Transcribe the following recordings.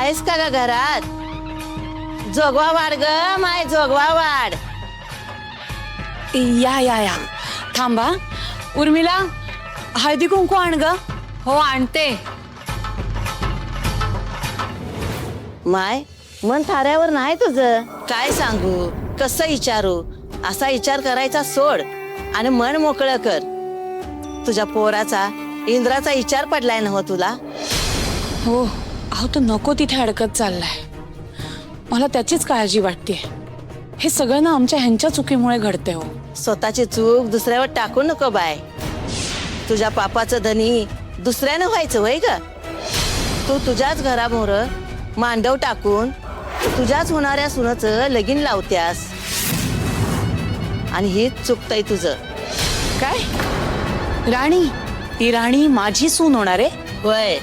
आहेस का ग घरात? जोगवा वाढ ग माय, जोगवा वाढ. या या या थांबा. उर्मिला, हळदी कुंकू आण ग. हो आणते. माय, मन थाऱ्यावर नाही तुझं. काय सांगू, कसं विचारू? असा विचार करायचा सोड आणि मन मोकळं कर. तुझ्या पोराचा, इंद्राचा विचार पडलाय ना हो तुला? हो, अहो तो नको तिथे अडकत चाललाय. मला त्याचीच काळजी वाटते. हे सगळं ना आमच्या ह्यांच्या चुकीमुळे घडते हो. स्वतःची चूक दुसऱ्यावर टाकू नको बाय. तुझ्या पापाचं धनी दुसऱ्यानं व्हायचं वय ग? तू तुझ्याच घरामोर मांडव टाकून तुझ्याच होणाऱ्या सुनाचं लगीन लावत्यास आणि हेच चुकतंय तुझं. काय राणी? ती राणी माझी सून होणार आहे? होय,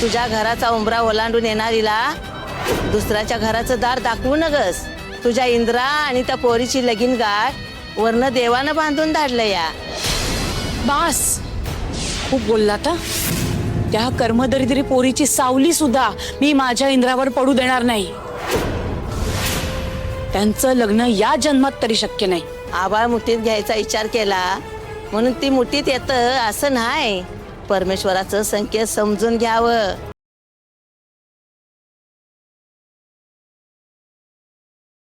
तुझ्या घराचा उंबरा ओलांडून येणारीला दुसऱ्याच्या घराचं दार दाखवू नगस. तुझ्या इंद्रा आणि त्या पोरीची लगीन गाठ वर्ण देवानं बांधून धाडलं या. बास, खूप बोललात. त्या कर्मदरिद्री पोरीची सावली सुद्धा मी माझ्या इंद्रावर पडू देणार नाही. त्यांचं लग्न या जन्मात तरी शक्य नाही. आबाळ मुठीत घ्यायचा विचार केला म्हणून ती मुठीत येतं असं नाही. परमेश्वराचं संकेत समजून घ्यावं.